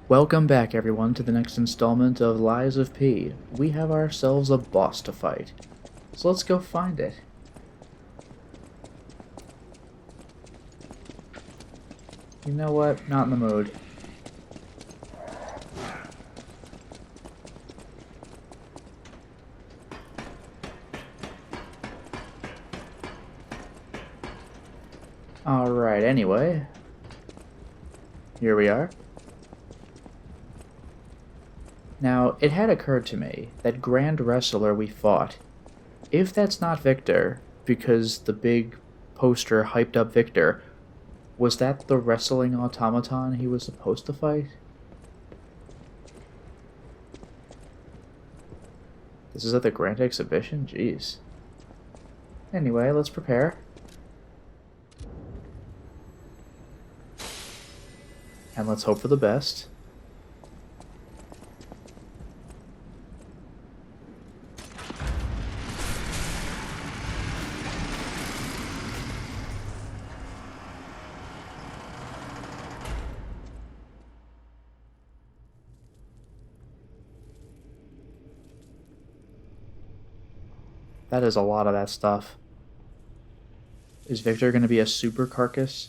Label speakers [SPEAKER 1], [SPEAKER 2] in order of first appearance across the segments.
[SPEAKER 1] Welcome back, everyone, to the next installment of Lies of P. We have ourselves a boss to fight, so let's go find it. You know what? Not in the mood. Alright, anyway. Here we are. Now, it had occurred to me that grand wrestler we fought, if that's not Victor, because the big poster hyped up Victor, was that the wrestling automaton he was supposed to fight? This is at the Grand Exhibition? Jeez. Anyway, let's prepare. And let's hope for the best. That is a lot of that stuff. Is Victor going to be a super carcass?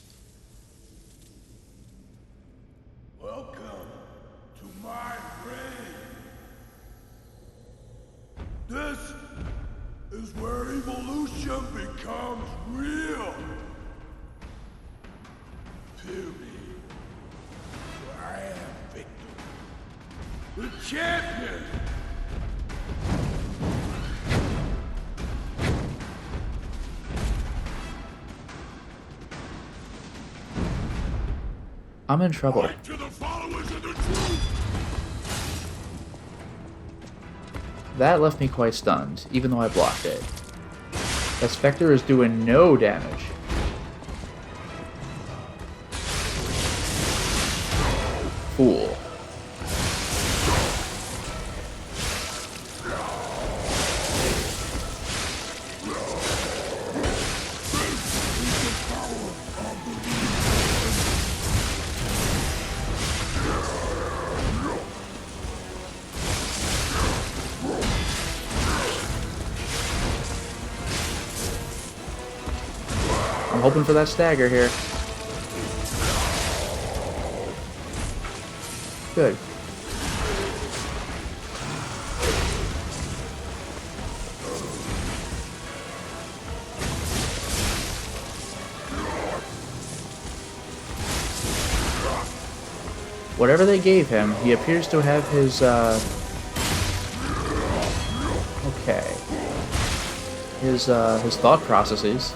[SPEAKER 2] Welcome to my reign. This is where evolution becomes real. Feel me. I am Victor, the champion.
[SPEAKER 1] I'm in trouble.
[SPEAKER 2] Fight to the followers of the truth.
[SPEAKER 1] That left me quite stunned, even though I blocked it. That Spectre is doing no damage. Fool. I'm hoping for that stagger here. Good. Whatever they gave him, he appears to have his, okay. His thought processes.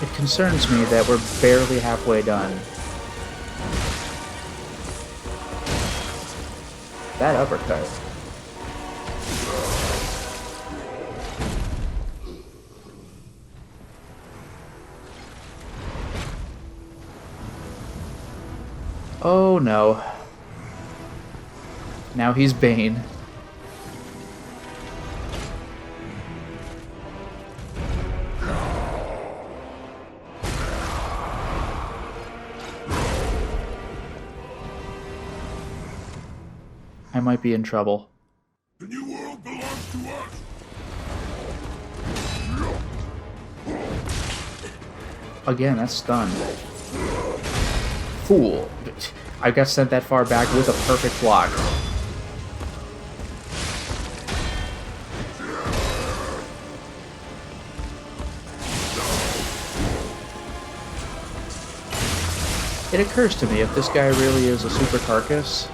[SPEAKER 1] It concerns me that we're barely halfway done. That uppercut. Oh no. Now he's Bane. I might be in trouble.
[SPEAKER 2] The new world belongs to us.
[SPEAKER 1] Again, that's stunned. Fool. I got sent that far back with a perfect block. It occurs to me if this guy really is a super carcass,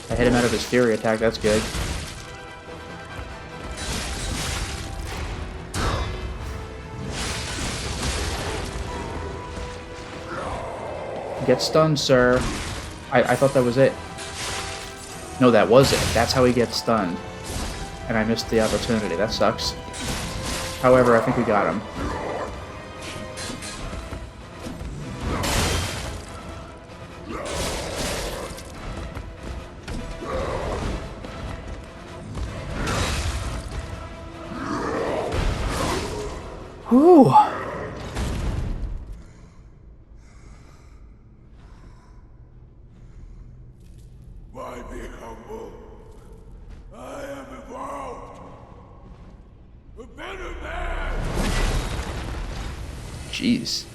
[SPEAKER 1] I hit him out of his fury attack, that's good. Get stunned, sir. I thought that was it. No, that was it. That's how he gets stunned. And I missed the opportunity. That sucks. However, I think we got him. Whew.
[SPEAKER 2] Why be humble? I am evolved. A better man.
[SPEAKER 1] Jeez.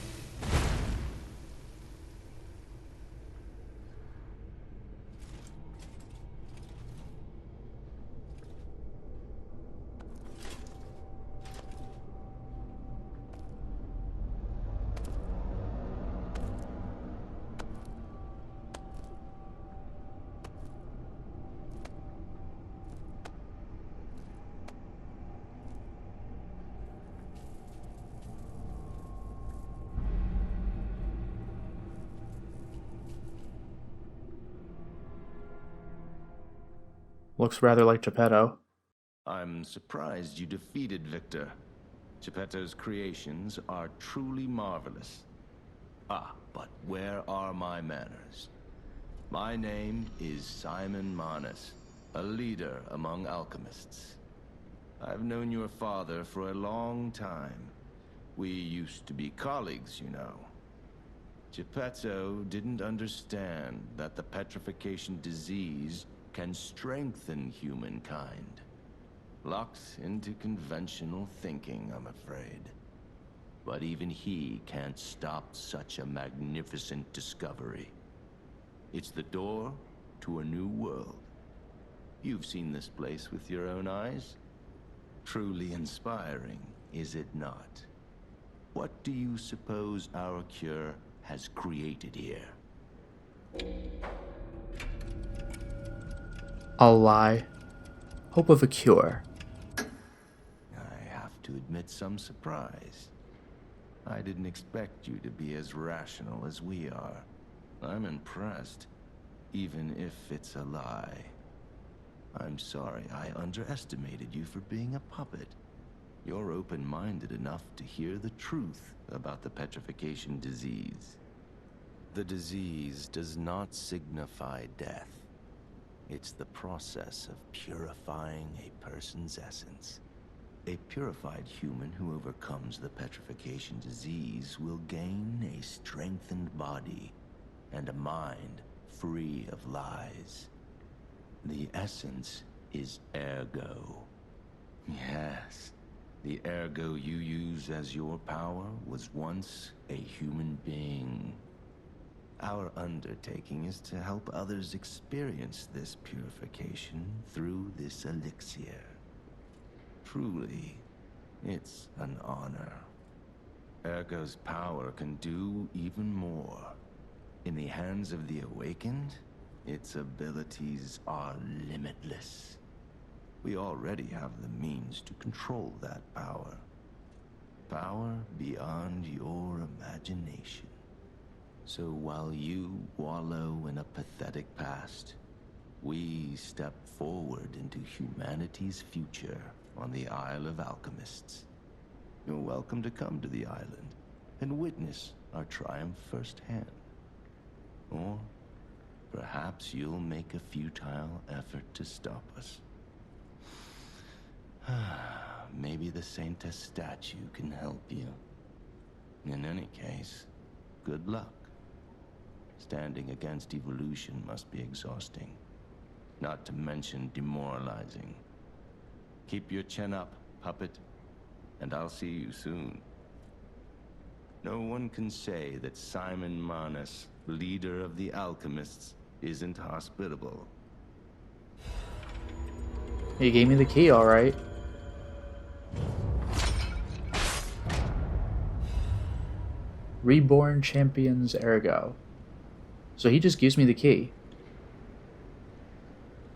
[SPEAKER 1] Looks rather like Geppetto.
[SPEAKER 3] I'm surprised you defeated Victor. Geppetto's creations are truly marvelous. Ah, but where are my manners? My name is Simon Manus, a leader among alchemists. I've known your father for a long time. We used to be colleagues, you know. Geppetto didn't understand that the petrification disease can strengthen humankind. Locked into conventional thinking, I'm afraid. But even he can't stop such a magnificent discovery. It's the door to a new world. You've seen this place with your own eyes. Truly inspiring, is it not? What do you suppose our cure has created here?
[SPEAKER 1] I'll lie. Hope of a cure.
[SPEAKER 3] I have to admit some surprise. I didn't expect you to be as rational as we are. I'm impressed, even if it's a lie. I'm sorry I underestimated you for being a puppet. You're open-minded enough to hear the truth about the petrification disease. The disease does not signify death. It's the process of purifying a person's essence. A purified human who overcomes the petrification disease will gain a strengthened body and a mind free of lies. The essence is ergo. Yes, the ergo you use as your power was once a human being. Our undertaking is to help others experience this purification through this elixir. Truly, it's an honor. Ergo's power can do even more. In the hands of the awakened, its abilities are limitless. We already have the means to control that power. Power beyond your imagination. So while you wallow in a pathetic past, we step forward into humanity's future on the Isle of Alchemists. You're welcome to come to the island and witness our triumph firsthand. Or perhaps you'll make a futile effort to stop us. Maybe the Saintess statue can help you. In any case, good luck. Standing against evolution must be exhausting, not to mention demoralizing. Keep your chin up, puppet, and I'll see you soon. No one can say that Simon Manus, leader of the alchemists, isn't hospitable.
[SPEAKER 1] He gave me the key, alright. Reborn Champions Ergo. So he just gives me the key.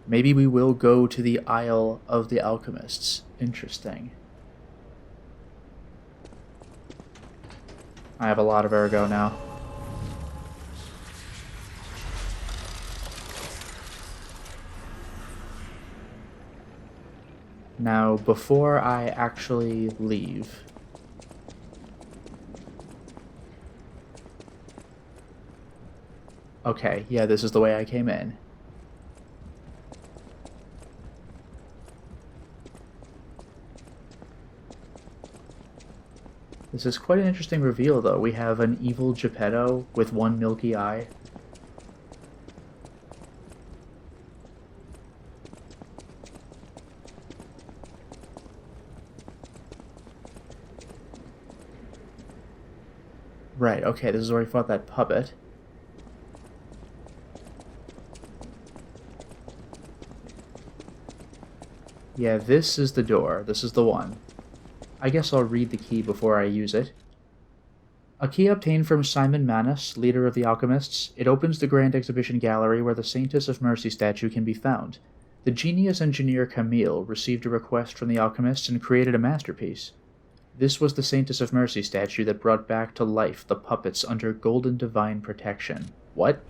[SPEAKER 1] Maybe we will go to the Isle of the Alchemists. Interesting. I have a lot of Ergo now. Now, before I actually leave, okay, yeah, this is the way I came in. The This is quite an interesting reveal, though. We have an evil Geppetto with one milky eye. Right, okay, this is where we fought that puppet. Yeah, this is the door. This is the one. I guess I'll read the key before I use it. A key obtained from Simon Manus, leader of the alchemists. It opens the Grand Exhibition Gallery where the Saintess of Mercy statue can be found. The genius engineer Camille received a request from the alchemists and created a masterpiece. This was the Saintess of Mercy statue that brought back to life the puppets under golden divine protection. What?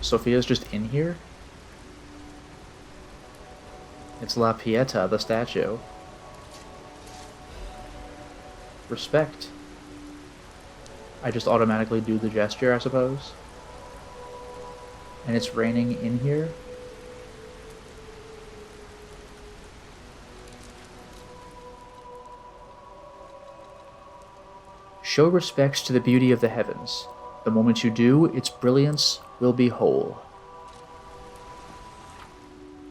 [SPEAKER 1] Sophia's just in here? It's La Pieta, the statue. Respect. I just automatically do the gesture, I suppose. And it's raining in here? Show respects to the beauty of the heavens. The moment you do, its brilliance will be whole.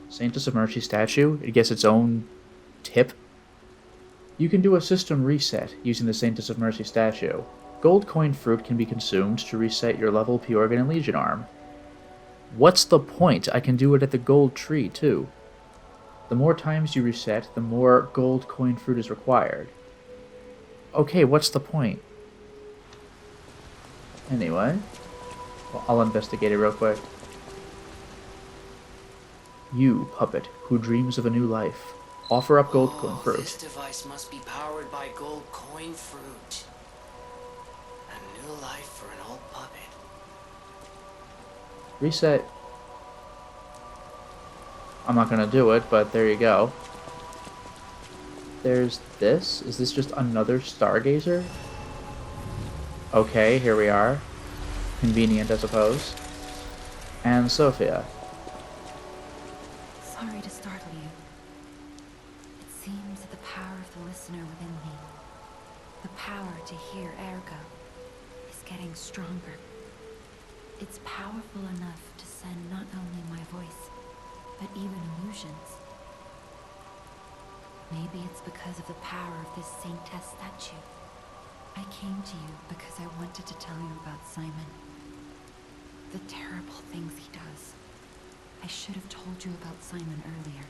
[SPEAKER 1] Saintess of Mercy statue? It gets its own tip? You can do a system reset using the Saintess of Mercy statue. Gold coin fruit can be consumed to reset your level P-Organ and Legion arm. What's the point? I can do it at the gold tree, too. The more times you reset, the more gold coin fruit is required. Okay, what's the point? Anyway, well, I'll investigate it real quick. You, puppet, who dreams of a new life, offer up gold coin fruit.
[SPEAKER 4] This device must be powered by gold coin fruit. A new life for an old puppet.
[SPEAKER 1] Reset. I'm not gonna do it, but there you go. There's this? Is this just another stargazer? Okay, here we are. Convenient, I suppose. And Sophia.
[SPEAKER 5] Sorry to startle you. It seems that the power of the listener within me, the power to hear ergo, is getting stronger. It's powerful enough to send not only my voice, but even illusions. Maybe it's because of the power of this Saintess statue. I came to you because I wanted to tell you about Simon. The terrible things he does. I should have told you about Simon earlier.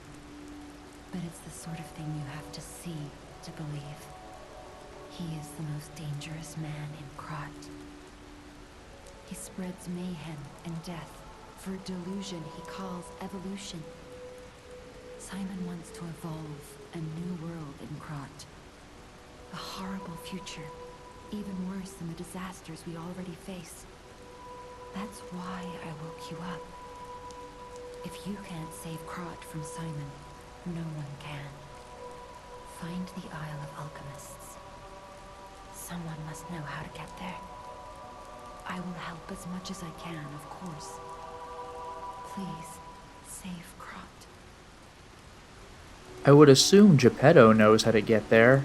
[SPEAKER 5] But it's the sort of thing you have to see to believe. He is the most dangerous man in Krat. He spreads mayhem and death for a delusion he calls evolution. Simon wants to evolve a new world in Krat. A horrible future, even worse than the disasters we already face. That's why I woke you up. If you can't save Krat from Simon, no one can. Find the Isle of Alchemists. Someone must know how to get there. I will help as much as I can, of course. Please, save Krat.
[SPEAKER 1] I would assume Geppetto knows how to get there.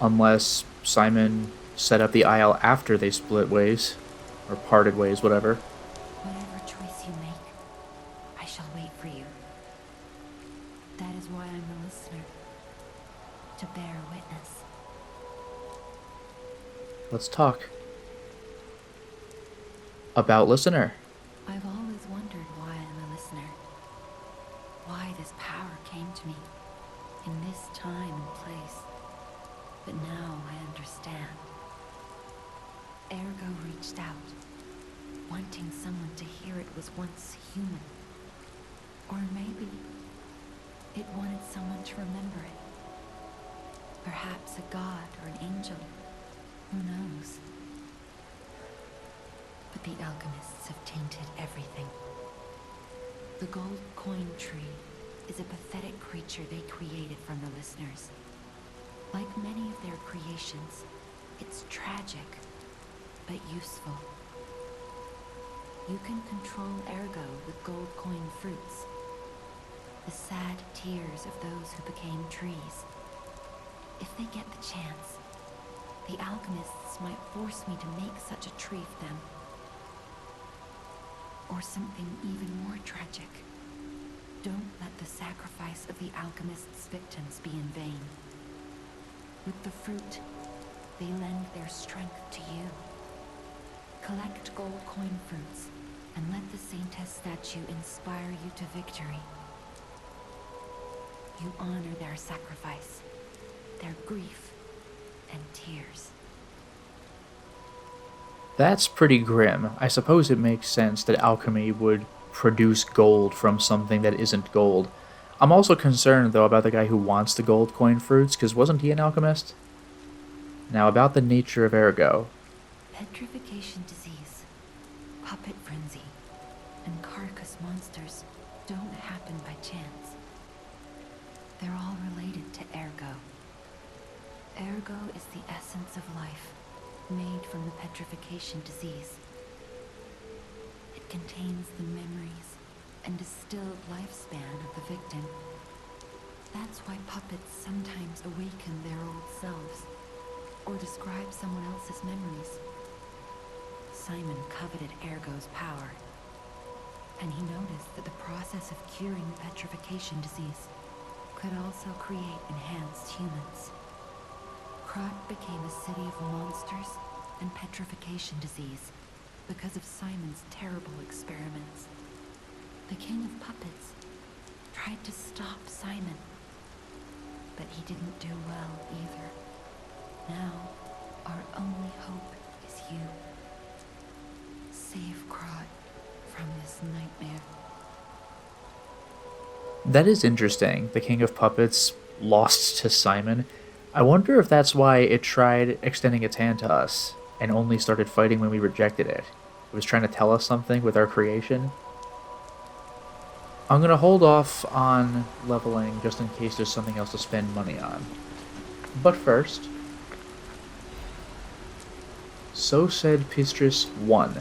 [SPEAKER 1] Unless Simon set up the Isle after they split ways. Or parted ways, whatever.
[SPEAKER 5] Whatever choice you make, I shall wait for you. That is why I'm a listener. To bear witness.
[SPEAKER 1] Let's talk. About listener.
[SPEAKER 5] I've always wondered why I'm a listener. Why this power came to me. In this time and place. But now I understand. Ergo reached out, wanting someone to hear it was once human. Or maybe it wanted someone to remember it. Perhaps a god or an angel. Who knows? But the alchemists have tainted everything. The gold coin tree is a pathetic creature they created from the listeners. Like many of their creations, it's tragic. but useful. You can control ergo with gold coin fruits. The sad tears of those who became trees. If they get the chance, the alchemists might force me to make such a tree for them. Or something even more tragic. Don't let the sacrifice of the alchemists' victims be in vain. With the fruit, they lend their strength to you. Collect gold coin fruits, and let the Saintess statue inspire you to victory. You honor their sacrifice, their grief, and tears.
[SPEAKER 1] That's pretty grim. I suppose it makes sense that alchemy would produce gold from something that isn't gold. I'm also concerned, though, about the guy who wants the gold coin fruits, because wasn't he an alchemist? Now, about the nature of ergo.
[SPEAKER 5] Petrification disease, puppet frenzy, and carcass monsters don't happen by chance. They're all related to ergo. Ergo is the essence of life, made from the petrification disease. It contains the memories and distilled lifespan of the victim. That's why puppets sometimes awaken their old selves, or describe someone else's memories. Simon coveted ergo's power, and he noticed that the process of curing the petrification disease could also create enhanced humans. Krot became a city of monsters and petrification disease because of Simon's terrible experiments. The king of puppets tried to stop Simon, but he didn't do well either. Now, our only hope is you. Save Krot from this nightmare.
[SPEAKER 1] That is interesting. The King of Puppets lost to Simon. I wonder if that's why it tried extending its hand to us and only started fighting when we rejected it. It was trying to tell us something with our creation. I'm going to hold off on leveling just in case there's something else to spend money on. But first, so said Pistris 1.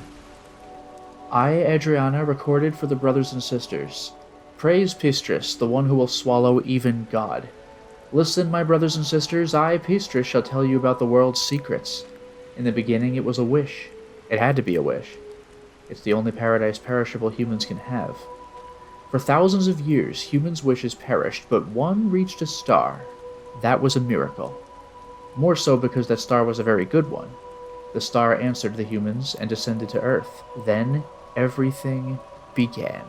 [SPEAKER 1] I, Adriana, recorded for the brothers and sisters. Praise Pistris, the one who will swallow even God. Listen, my brothers and sisters, I, Pistris, shall tell you about the world's secrets. In the beginning it was a wish. It had to be a wish. It's the only paradise perishable humans can have. For thousands of years, humans' wishes perished, but one reached a star. That was a miracle. More so because that star was a very good one. The star answered the humans and descended to Earth. Then, everything began.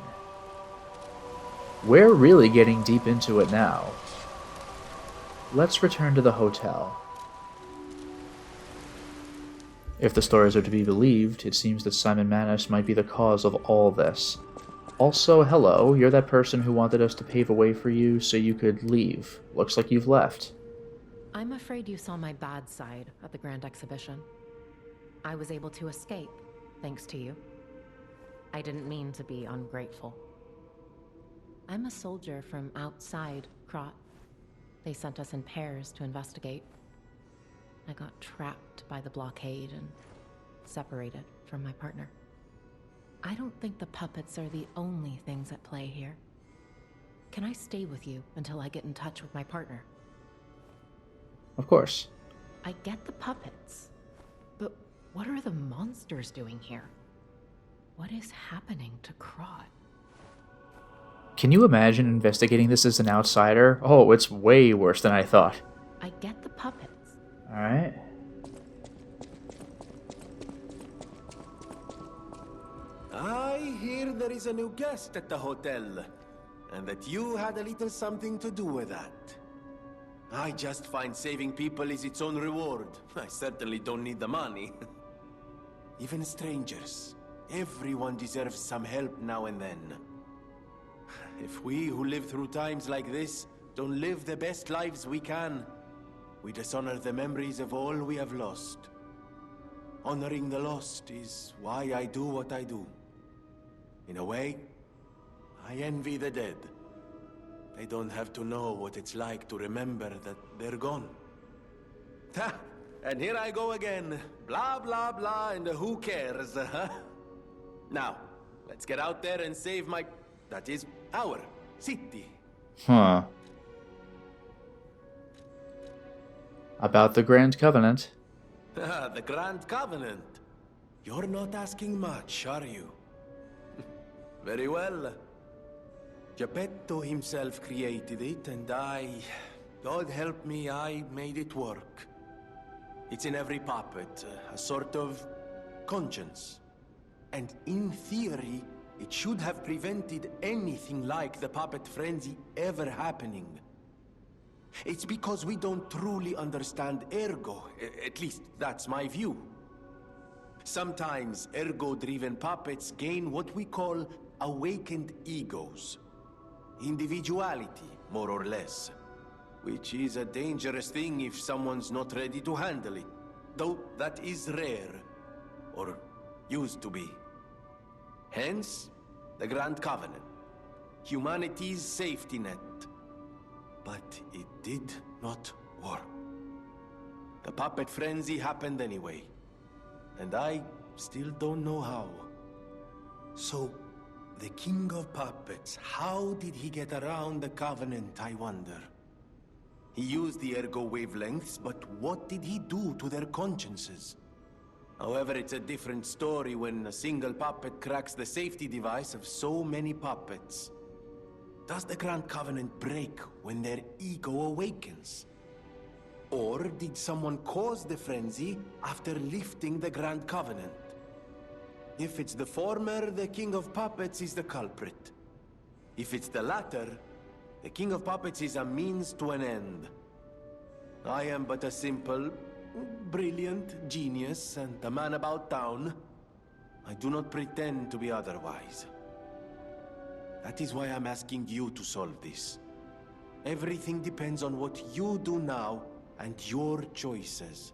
[SPEAKER 1] We're really getting deep into it now. Let's return to the hotel. If the stories are to be believed, it seems that Simon Manus might be the cause of all this. Also, hello, you're that person who wanted us to pave a way for you so you could leave. Looks like you've left.
[SPEAKER 6] I'm afraid you saw my bad side at the Grand Exhibition. I was able to escape, thanks to you. I didn't mean to be ungrateful. I'm a soldier from outside Krot. They sent us in pairs to investigate. I got trapped by the blockade and separated from my partner. I don't think the puppets are the only things at play here. Can I stay with you until I get in touch with my partner?
[SPEAKER 1] Of course.
[SPEAKER 6] I get the puppets, but what are the monsters doing here? What is happening to Krot?
[SPEAKER 1] Can you imagine investigating this as an outsider? Oh, it's way worse than I thought.
[SPEAKER 6] I get the puppets.
[SPEAKER 1] Alright.
[SPEAKER 7] I hear there is a new guest at the hotel, and that you had a little something to do with that. I just find saving people is its own reward. I certainly don't need the money. Even strangers. Everyone deserves some help now and then. If we who live through times like this don't live the best lives we can, we dishonor the memories of all we have lost. Honoring the lost is why I do what I do. In a way, I envy the dead. They don't have to know what it's like to remember that they're gone. Ha! and here I go again. Blah, blah, blah, and who cares, huh? Now, let's get out there and save my... that is, our city.
[SPEAKER 1] Huh. About the Grand Covenant.
[SPEAKER 7] The Grand Covenant. You're not asking much, are you? Very well. Geppetto himself created it, and God help me, I made it work. It's in every puppet, a sort of conscience. And in theory, it should have prevented anything like the puppet frenzy ever happening. It's because we don't truly understand ergo, at least that's my view. Sometimes ergo-driven puppets gain what we call awakened egos. Individuality, more or less. Which is a dangerous thing if someone's not ready to handle it. Though that is rare. Or used to be. Hence, the Grand Covenant. Humanity's safety net. But it did not work. The puppet frenzy happened anyway. And I still don't know how. So, the King of Puppets, how did he get around the Covenant, I wonder? He used the ergo wavelengths, but what did he do to their consciences? However, it's a different story when a single puppet cracks the safety device of so many puppets. Does the Grand Covenant break when their ego awakens? Or did someone cause the frenzy after lifting the Grand Covenant? If it's the former, the King of Puppets is the culprit. If it's the latter, the King of Puppets is a means to an end. I am but a simple, brilliant genius and a man about town. I do not pretend to be otherwise. That is why I'm asking you to solve this. Everything depends on what you do now and your choices.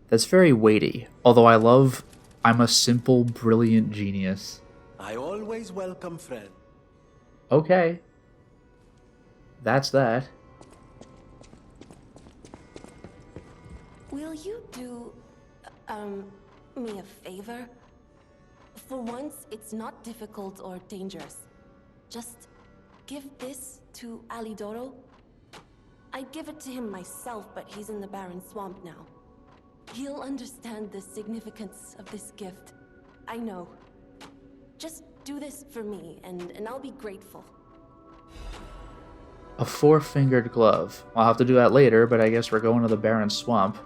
[SPEAKER 1] That's very weighty, although I'm a simple, brilliant genius.
[SPEAKER 7] I always welcome friends.
[SPEAKER 1] Okay. That's that.
[SPEAKER 8] Will you do, me a favor? For once, it's not difficult or dangerous. Just give this to Alidoro. I'd give it to him myself, but he's in the barren swamp now. He'll understand the significance of this gift. I know. Just do this for me, and I'll be grateful.
[SPEAKER 1] A four-fingered glove. I'll have to do that later, but I guess we're going to the barren swamp.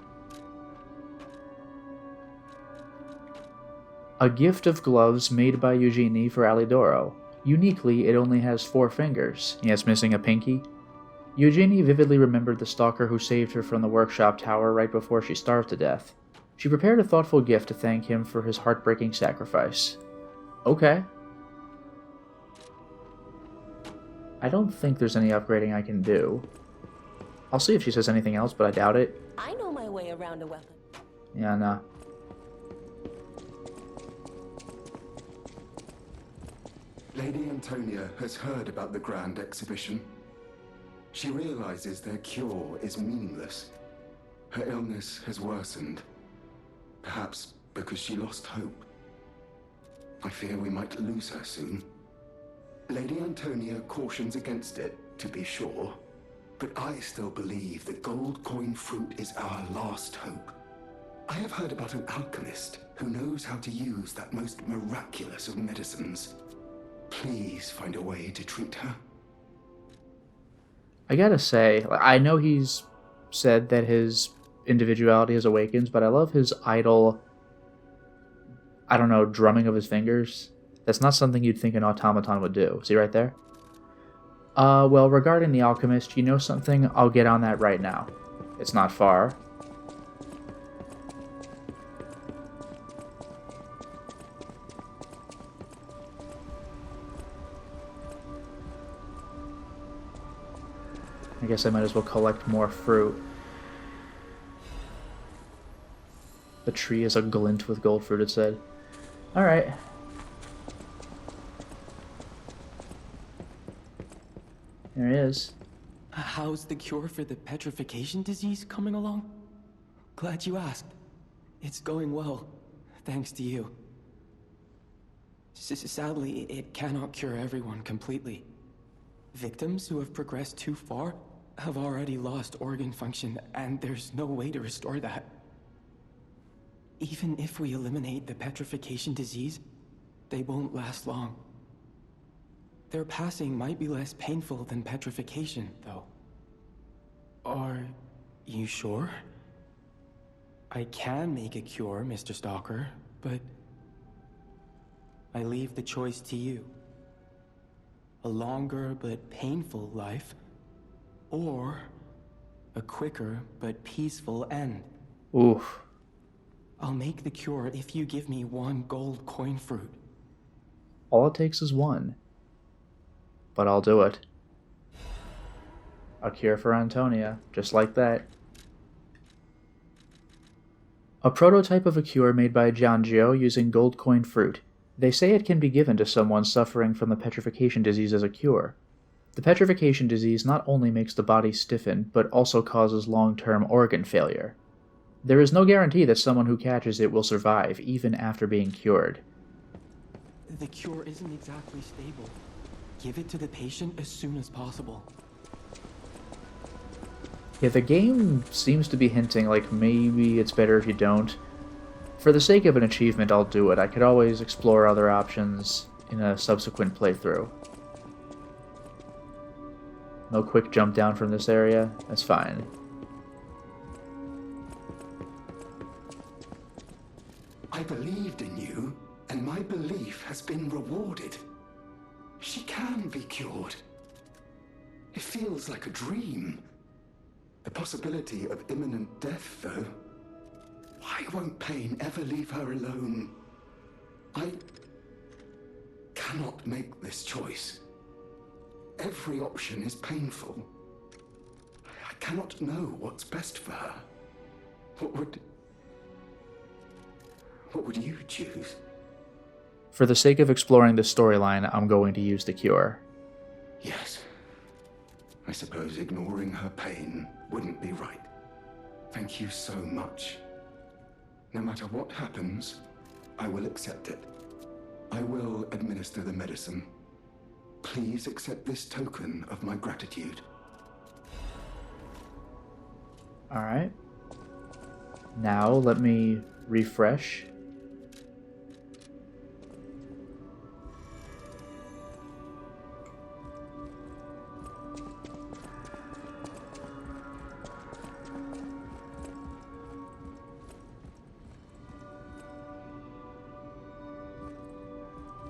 [SPEAKER 1] A gift of gloves made by Eugenie for Alidoro. Uniquely, it only has 4 fingers. Yes, missing a pinky. Eugenie vividly remembered the stalker who saved her from the workshop tower right before she starved to death. She prepared a thoughtful gift to thank him for his heartbreaking sacrifice. Okay. I don't think there's any upgrading I can do. I'll see if she says anything else, but I doubt it.
[SPEAKER 8] I know my way around a weapon.
[SPEAKER 1] Yeah, no.
[SPEAKER 9] Lady Antonia has heard about the Grand Exhibition. She realizes their cure is meaningless. Her illness has worsened. Perhaps because she lost hope. I fear we might lose her soon. Lady Antonia cautions against it, to be sure. But I still believe that gold coin fruit is our last hope. I have heard about an alchemist who knows how to use that most miraculous of medicines. Please find a way to treat her.
[SPEAKER 1] I gotta say, I know he's said that his individuality has awakened, but I love his idle, I don't know, drumming of his fingers. That's not something you'd think an automaton would do. See right there? Well, regarding the alchemist, you know something? I'll get on that right now. It's not far. I guess I might as well collect more fruit. The tree is a glint with gold fruit, it said. Alright. There it is.
[SPEAKER 10] How's the cure for the petrification disease coming along? Glad you asked. It's going well, thanks to you. Sadly, it cannot cure everyone completely. Victims who have progressed too far have already lost organ function, and there's no way to restore that. Even if we eliminate the petrification disease, they won't last long. Their passing might be less painful than petrification, though. Are you sure? I can make a cure, Mr. Stalker, but I leave the choice to you. A longer but painful life, or a quicker but peaceful end.
[SPEAKER 1] Oof.
[SPEAKER 10] I'll make the cure if you give me 1 gold coin fruit.
[SPEAKER 1] All it takes is 1. But I'll do it. A cure for Antonia, just like that. A prototype of a cure made by Giangio using gold coin fruit. They say it can be given to someone suffering from the petrification disease as a cure. The petrification disease not only makes the body stiffen, but also causes long-term organ failure. There is no guarantee that someone who catches it will survive, even after being cured.
[SPEAKER 10] The cure isn't exactly stable. Give it to the patient as soon as possible.
[SPEAKER 1] Yeah, the game seems to be hinting like maybe it's better if you don't. For the sake of an achievement, I'll do it. I could always explore other options in a subsequent playthrough. No quick jump down from this area? That's fine.
[SPEAKER 9] I believed in you, and my belief has been rewarded. She can be cured. It feels like a dream. The possibility of imminent death, though. Why won't pain ever leave her alone? I cannot make this choice. Every option is painful. I cannot know what's best for her. What would you choose?
[SPEAKER 1] For the sake of exploring the storyline, I'm going to use the cure.
[SPEAKER 9] Yes. I suppose ignoring her pain wouldn't be right. Thank you so much. No matter what happens, I will accept it. I will administer the medicine. Please accept this token of my gratitude.
[SPEAKER 1] Alright. Now let me refresh.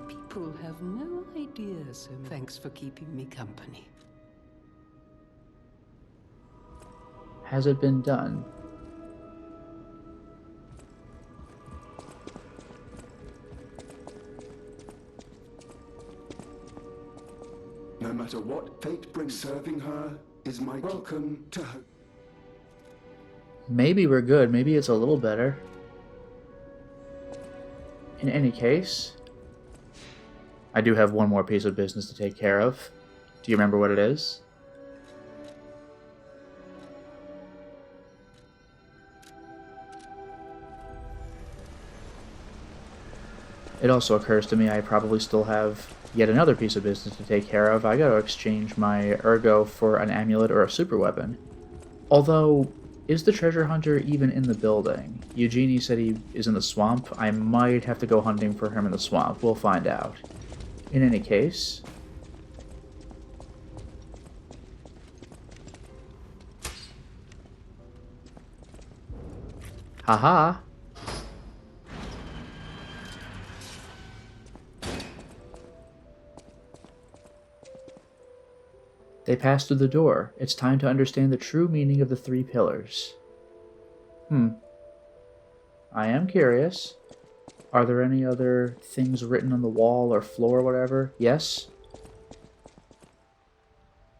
[SPEAKER 11] People have no idea, so thanks for keeping me company.
[SPEAKER 1] Has it been done?
[SPEAKER 9] No matter what fate brings, serving her is my welcome to her.
[SPEAKER 1] Maybe we're good. Maybe it's a little better. In any case, I do have one more piece of business to take care of. Do you remember what it is? It also occurs to me I probably still have yet another piece of business to take care of. I gotta exchange my Ergo for an amulet or a super weapon. Although, is the treasure hunter even in the building? Eugenie said he is in the swamp. I might have to go hunting for him in the swamp. We'll find out. In any case... Haha! They pass through the door. It's time to understand the true meaning of the 3 pillars. I am curious. Are there any other things written on the wall or floor or whatever? Yes?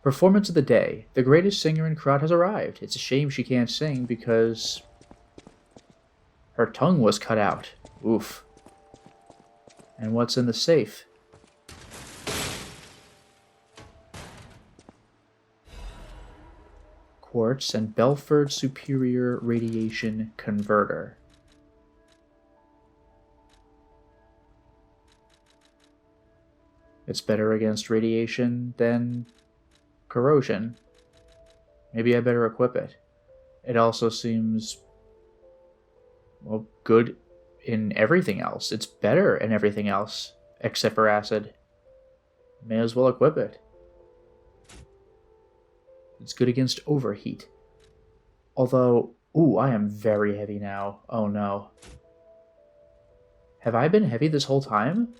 [SPEAKER 1] Performance of the day. The greatest singer in Krat has arrived. It's a shame she can't sing because... her tongue was cut out. Oof. And what's in the safe? quartz and Belford Superior Radiation Converter. It's better against radiation than corrosion. Maybe I better equip it. It also seems, well, good in everything else. It's better in everything else, except for acid. May as well equip it. It's good against overheat. Although, ooh, I am very heavy now. Oh no. Have I been heavy this whole time?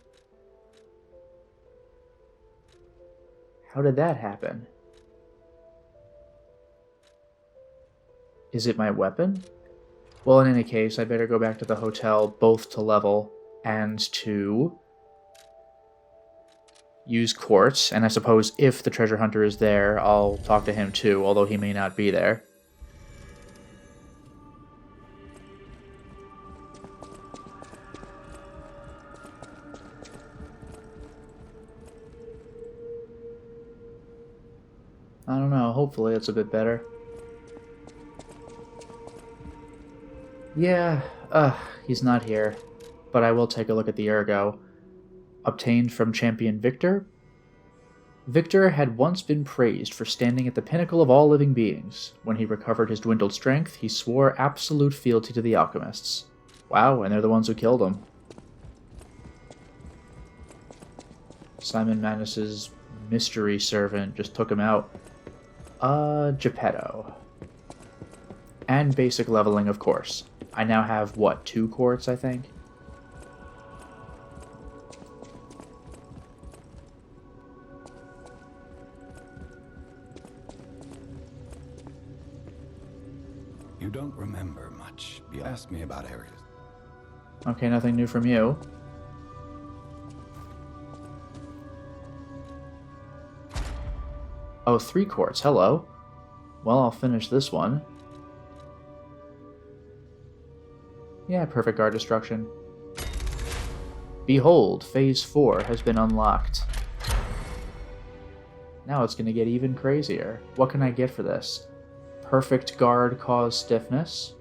[SPEAKER 1] How did that happen? Is it my weapon? Well, in any case, I better go back to the hotel both to level and to use quartz, and I suppose if the treasure hunter is there, I'll talk to him too, although he may not be there. I don't know, hopefully it's a bit better. Yeah, he's not here, but I will take a look at the ergo. Obtained from champion Victor. Victor had once been praised for standing at the pinnacle of all living beings. When he recovered his dwindled strength, he swore absolute fealty to the alchemists. Wow, and they're the ones who killed him. Simon Manus's mystery servant just took him out. Geppetto. And basic leveling, of course. I now have, what, 2 quartz, I think?
[SPEAKER 12] You don't remember much. You asked me about areas.
[SPEAKER 1] Okay, nothing new from you. Oh, 3 quartz, hello. Well, I'll finish this one. Yeah, perfect guard destruction. Behold, Phase 4 has been unlocked. Now it's going to get even crazier. What can I get for this? Perfect guard cause stiffness.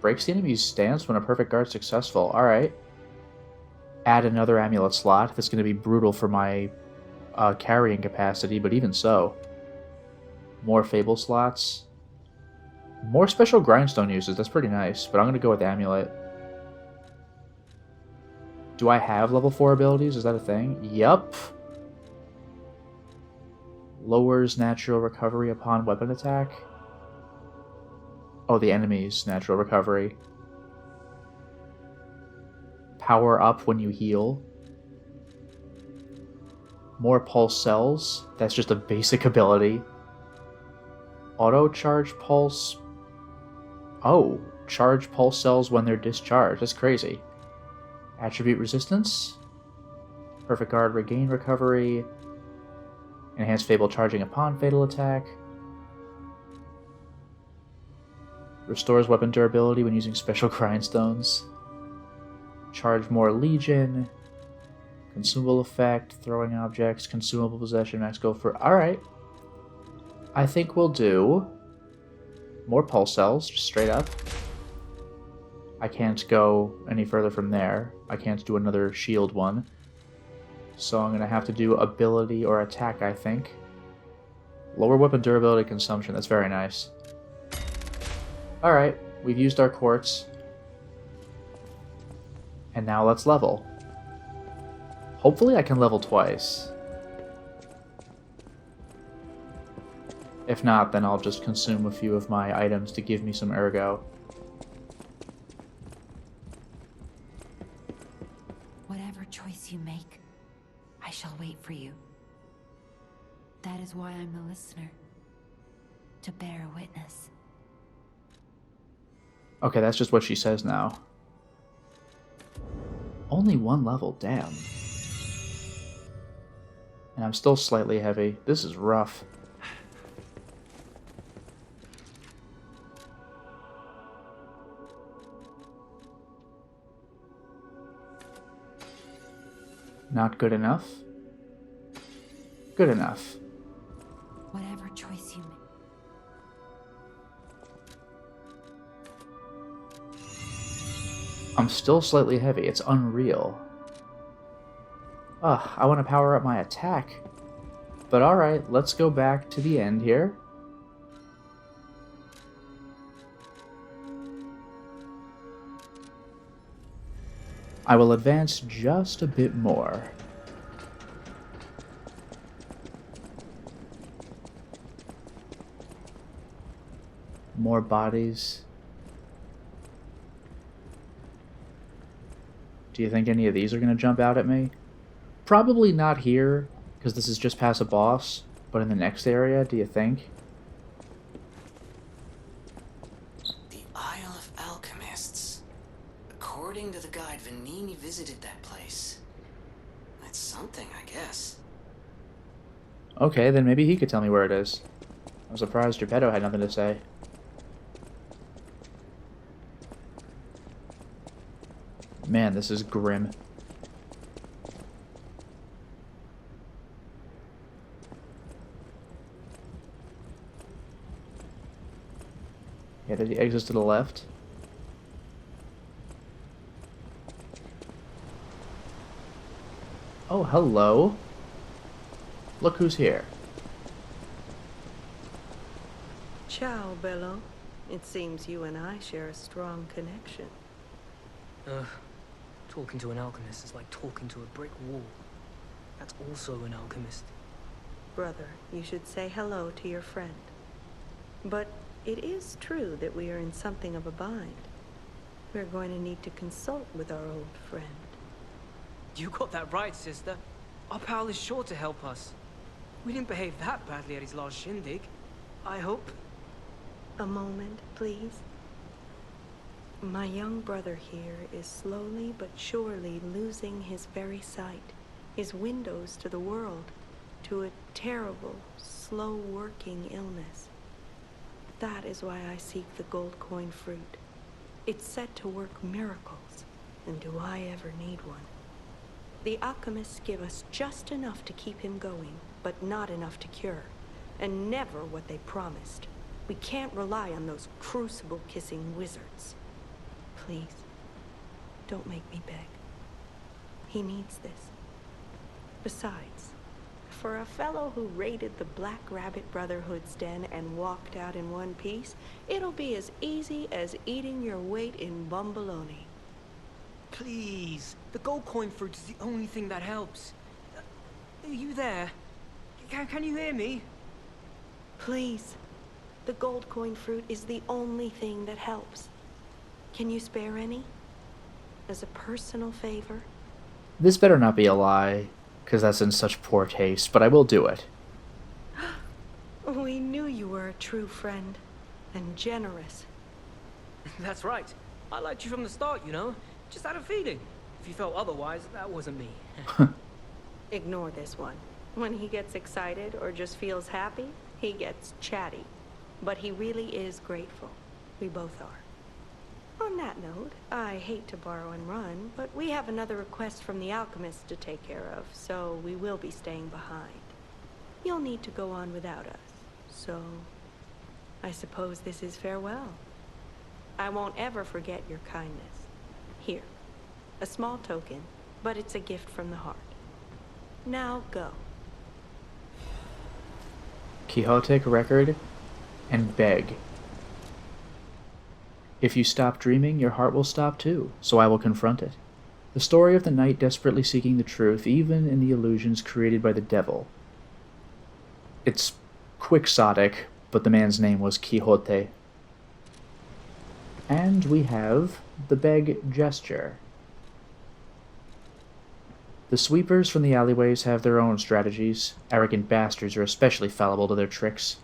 [SPEAKER 1] Breaks the enemy's stance when a perfect guard's successful. Alright. Add another amulet slot. That's going to be brutal for my carrying capacity, but even so. More fable slots. More special grindstone uses. That's pretty nice, but I'm going to go with amulet. Do I have level 4 abilities? Is that a thing? Yup. Lowers natural recovery upon weapon attack. Oh, the enemy's natural recovery. Power up when you heal. More pulse cells. That's just a basic ability. Auto charge pulse. Oh, charge pulse cells when they're discharged. That's crazy. Attribute resistance. Perfect guard regain recovery. Enhanced fable charging upon fatal attack. Restores weapon durability when using special grindstones. Charge more legion. Consumable effect, throwing objects, consumable possession, max go for... Alright. I think we'll do more pulse cells, just straight up. I can't go any further from there. I can't do another shield one. So I'm going to have to do ability or attack, I think. Lower weapon durability consumption, that's very nice. Alright, we've used our quartz. And now let's level. Hopefully I can level twice. If not, then I'll just consume a few of my items to give me some ergo.
[SPEAKER 5] Whatever choice you make, I shall wait for you. That is why I'm the listener. To bear witness.
[SPEAKER 1] Okay, that's just what she says now. Only 1 level, damn. And I'm still slightly heavy. This is rough. Not good enough? Good enough.
[SPEAKER 5] Whatever choice you make.
[SPEAKER 1] I'm still slightly heavy. It's unreal. Ugh, I want to power up my attack. But alright, let's go back to the end here. I will advance just a bit more. More bodies. Do you think any of these are going to jump out at me? Probably not here, because this is just past a boss, but in the next area, do you think?
[SPEAKER 4] The Isle of Alchemists. According to the guide, Vanini visited that place. That's something, I guess.
[SPEAKER 1] Okay, then maybe he could tell me where it is. I'm surprised Geppetto had nothing to say. Man, this is grim. Yeah, there's the exits to the left. Oh, hello. Look who's here.
[SPEAKER 13] Ciao, Bello. It seems you and I share a strong connection.
[SPEAKER 11] Talking to an alchemist is like talking to a brick wall. That's also an alchemist.
[SPEAKER 13] Brother, you should say hello to your friend. But it is true that we are in something of a bind. We're going to need to consult with our old friend.
[SPEAKER 11] You got that right, sister. Our pal is sure to help us. We didn't behave that badly at his last shindig. I hope.
[SPEAKER 13] A moment, please. My young brother here is slowly but surely losing his very sight, his windows to the world, to a terrible, slow-working illness. That is why I seek the gold coin fruit. It's said to work miracles, and do I ever need one? The alchemists give us just enough to keep him going, but not enough to cure, and never what they promised. We can't rely on those crucible-kissing wizards. Please, don't make me beg. He needs this. Besides, for a fellow who raided the Black Rabbit Brotherhood's den and walked out in one piece, it'll be as easy as eating your weight in bumbaloni.
[SPEAKER 11] Please, the gold coin fruit is the only thing that helps. Are you there? Can you hear me?
[SPEAKER 13] Please, the gold coin fruit is the only thing that helps. Can you spare any? As a personal favor?
[SPEAKER 1] This better not be a lie, because that's in such poor taste, but I will do it.
[SPEAKER 13] We knew you were a true friend, and generous.
[SPEAKER 11] That's right. I liked you from the start, you know? Just had a feeling. If you felt otherwise, that wasn't me.
[SPEAKER 13] Ignore this one. When he gets excited or just feels happy, he gets chatty. But he really is grateful. We both are. On that note, I hate to borrow and run, but we have another request from the alchemist to take care of, so we will be staying behind. You'll need to go on without us, so I suppose this is farewell. I won't ever forget your kindness. Here, a small token, but it's a gift from the heart. Now go.
[SPEAKER 1] Quixotic record and beg. If you stop dreaming, your heart will stop too, so I will confront it. The story of the knight desperately seeking the truth, even in the illusions created by the devil. It's quixotic, but the man's name was Quixote. And we have the beg gesture. The sweepers from the alleyways have their own strategies. Arrogant bastards are especially fallible to their tricks.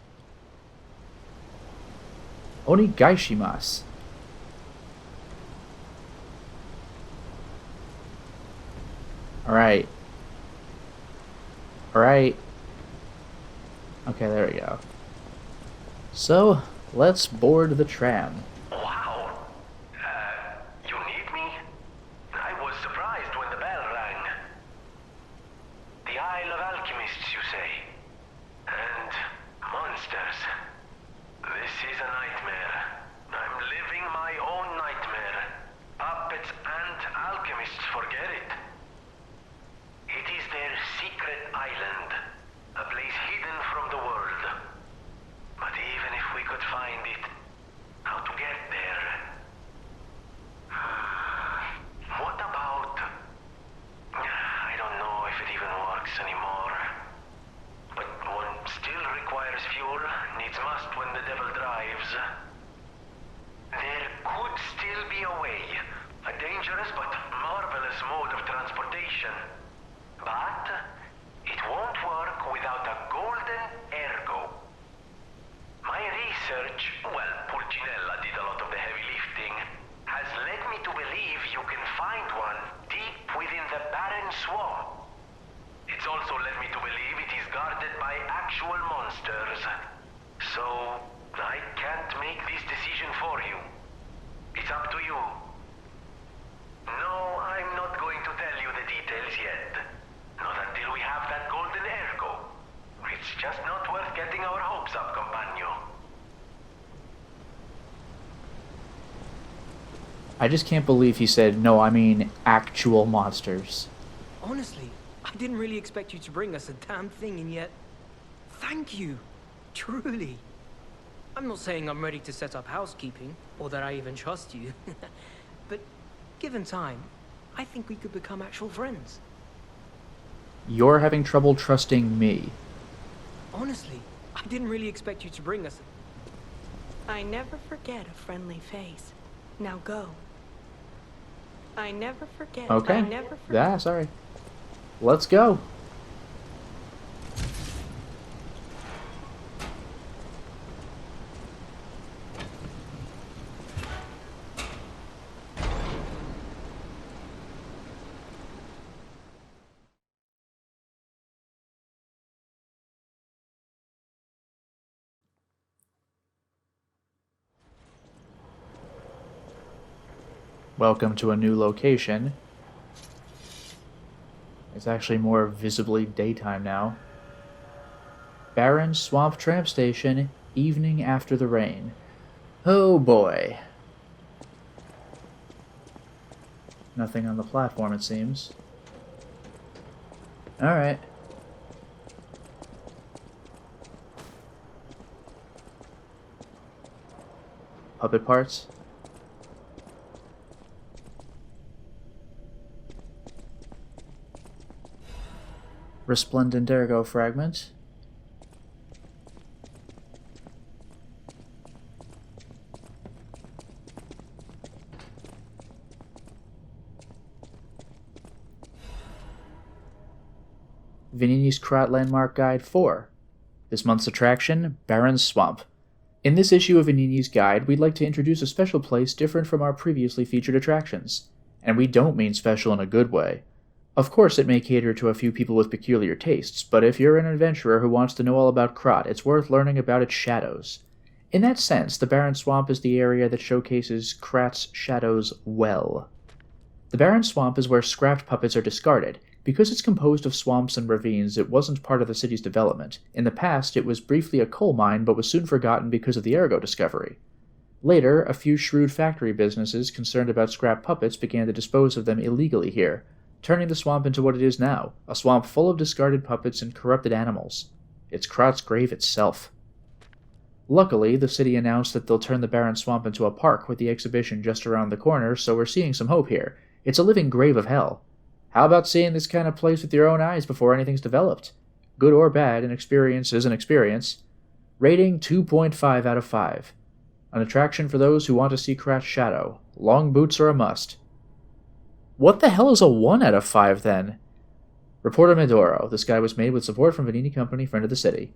[SPEAKER 1] Onigaishimasu. Alright. Alright. Okay, there we go. So, let's board the tram.
[SPEAKER 14] Wow. You need me? I was surprised when the bell rang. The Isle of Alchemists, you say? And monsters. This is a nightmare. I'm living my own nightmare. Puppets mode of transportation. But it won't work without a golden ergo. My research, well, Pulcinella did a lot of the heavy lifting, has led me to believe you can find one deep within the barren swamp. It's also led me to believe it is guarded by actual monsters. So, I can't make this decision for you. It's up to you. No, I'm not going to tell you the details yet. Not until we have that golden ergo. It's just not worth getting our hopes up, compagno.
[SPEAKER 1] I just can't believe he said, no, I mean actual monsters.
[SPEAKER 11] Honestly, I didn't really expect you to bring us a damn thing, and yet... Thank you. Truly. I'm not saying I'm ready to set up housekeeping, or that I even trust you. But given time, I think we could become actual friends.
[SPEAKER 1] You're having trouble trusting me.
[SPEAKER 11] Honestly, I didn't really expect you to bring us...
[SPEAKER 13] I never forget a friendly face. Now go. I never forget.
[SPEAKER 1] Okay.
[SPEAKER 13] I never forget.
[SPEAKER 1] Yeah, sorry. Let's go. Welcome to a new location. It's actually more visibly daytime now. Barren Swamp Tramp Station, evening after the rain. Oh boy. Nothing on the platform, it seems. Alright. Puppet parts. Resplendent ergo fragment. Vanini's Krat Landmark Guide 4. This month's attraction, Barren Swamp. In this issue of Vanini's Guide, we'd like to introduce a special place different from our previously featured attractions. And we don't mean special in a good way. Of course it may cater to a few people with peculiar tastes, but if you're an adventurer who wants to know all about Krat, it's worth learning about its shadows. In that sense, the Barren Swamp is the area that showcases Krat's shadows well. The Barren Swamp is where scrapped puppets are discarded. Because it's composed of swamps and ravines, it wasn't part of the city's development. In the past, it was briefly a coal mine, but was soon forgotten because of the ergo discovery. Later, a few shrewd factory businesses concerned about scrap puppets began to dispose of them illegally here, turning the swamp into what it is now, a swamp full of discarded puppets and corrupted animals. It's Krat's grave itself. Luckily, the city announced that they'll turn the Barren Swamp into a park with the exhibition just around the corner, so we're seeing some hope here. It's a living grave of hell. How about seeing this kind of place with your own eyes before anything's developed? Good or bad, an experience is an experience. Rating 2.5 out of 5. An attraction for those who want to see Krat's shadow. Long boots are a must. What the hell is a 1 out of 5 then? Reporter Medoro. This guy was made with support from Vanini Company, friend of the city.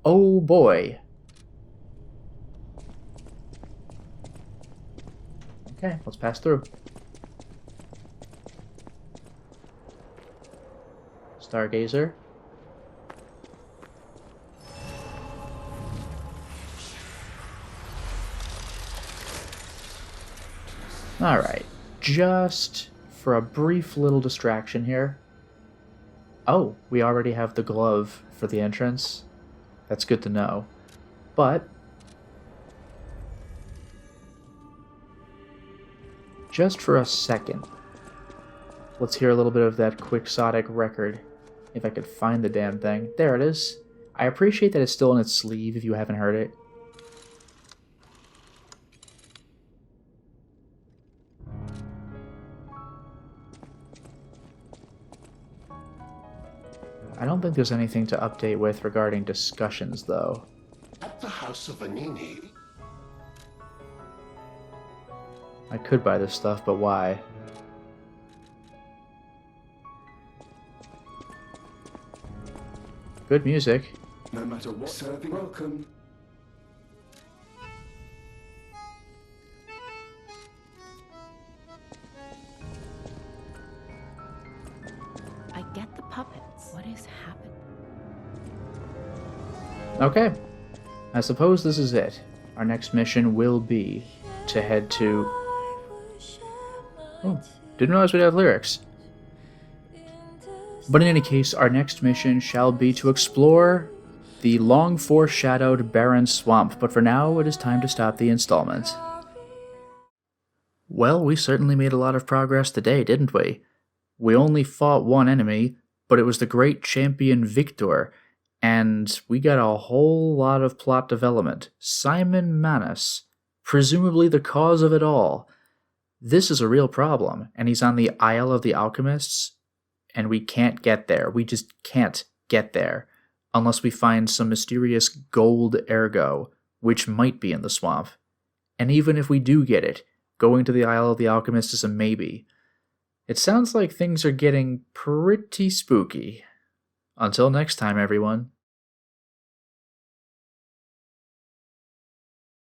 [SPEAKER 1] Oh boy. Okay, let's pass through. Stargazer. Alright, just for a brief little distraction here. Oh, we already have the glove for the entrance. That's good to know. But just for a second, let's hear a little bit of that quixotic record. If I could find the damn thing. There it is. I appreciate that it's still in its sleeve if you haven't heard it. I don't think there's anything to update with regarding discussions, though.
[SPEAKER 15] At the House of Vanini?
[SPEAKER 1] I could buy this stuff, but why? Good music.
[SPEAKER 9] No matter what, serving welcome.
[SPEAKER 6] I get the puppets. What is happening?
[SPEAKER 1] Okay. I suppose this is it. Our next mission will be to head to... Oh, didn't realize we'd have lyrics. But in any case, our next mission shall be to explore the long foreshadowed barren swamp, but for now it is time to stop the installment. Well, we certainly made a lot of progress today, didn't we? We only fought one enemy, but it was the great champion Victor, and we got a whole lot of plot development. Simon Manus, presumably the cause of it all. This is a real problem, and he's on the Isle of the Alchemists, and we can't get there. We just can't get there unless we find some mysterious gold ergo, which might be in the swamp. And even if we do get it, going to the Isle of the Alchemists is a maybe. It sounds like things are getting pretty spooky. Until next time, everyone.